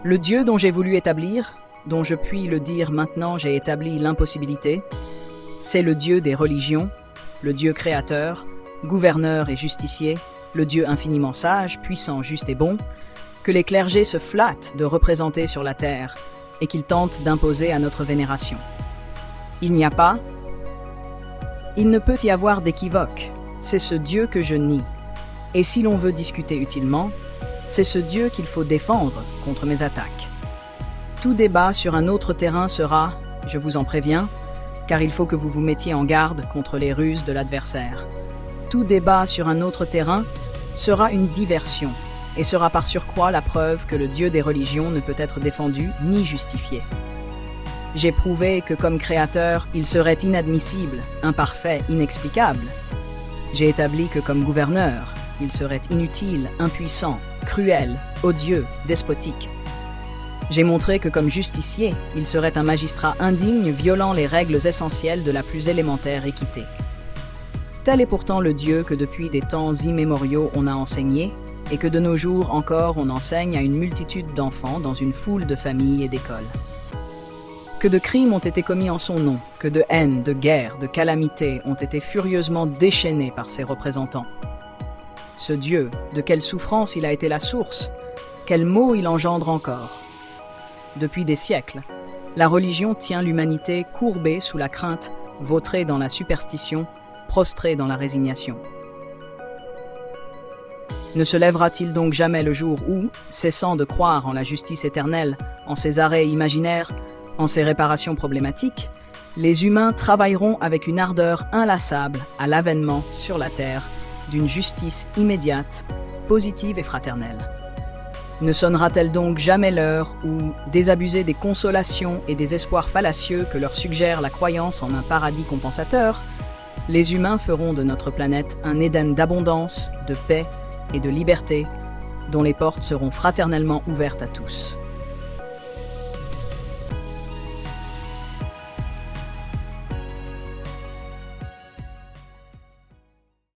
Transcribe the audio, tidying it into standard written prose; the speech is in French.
Le Dieu dont j'ai voulu établir, dont je puis le dire maintenant j'ai établi l'impossibilité, c'est le Dieu des religions, le Dieu créateur, gouverneur et justicier, le Dieu infiniment sage, puissant, juste et bon, que les clergés se flattent de représenter sur la terre et qu'ils tentent d'imposer à notre vénération. Il n'y a pas, il ne peut y avoir d'équivoque, c'est ce Dieu que je nie. Et si l'on veut discuter utilement, c'est ce Dieu qu'il faut défendre contre mes attaques. Tout débat sur un autre terrain sera, je vous en préviens, car il faut que vous vous mettiez en garde contre les ruses de l'adversaire. Tout débat sur un autre terrain sera une diversion et sera par surcroît la preuve que le Dieu des religions ne peut être défendu ni justifié. J'ai prouvé que comme créateur, il serait inadmissible, imparfait, inexplicable. J'ai établi que comme gouverneur, il serait inutile, impuissant, cruel, odieux, despotique. J'ai montré que comme justicier, il serait un magistrat indigne violant les règles essentielles de la plus élémentaire équité. Tel est pourtant le Dieu que depuis des temps immémoriaux on a enseigné, et que de nos jours encore on enseigne à une multitude d'enfants dans une foule de familles et d'écoles. Que de crimes ont été commis en son nom, que de haine, de guerre, de calamités ont été furieusement déchaînés par ses représentants. Ce Dieu, de quelle souffrance il a été la source, quels maux il engendre encore. Depuis des siècles, la religion tient l'humanité courbée sous la crainte, vautrée dans la superstition, prostrée dans la résignation. Ne se lèvera-t-il donc jamais le jour où, cessant de croire en la justice éternelle, en ses arrêts imaginaires, en ses réparations problématiques, les humains travailleront avec une ardeur inlassable à l'avènement sur la terre d'une justice immédiate, positive et fraternelle. Ne sonnera-t-elle donc jamais l'heure où, désabusés des consolations et des espoirs fallacieux que leur suggère la croyance en un paradis compensateur, les humains feront de notre planète un Éden d'abondance, de paix et de liberté, dont les portes seront fraternellement ouvertes à tous.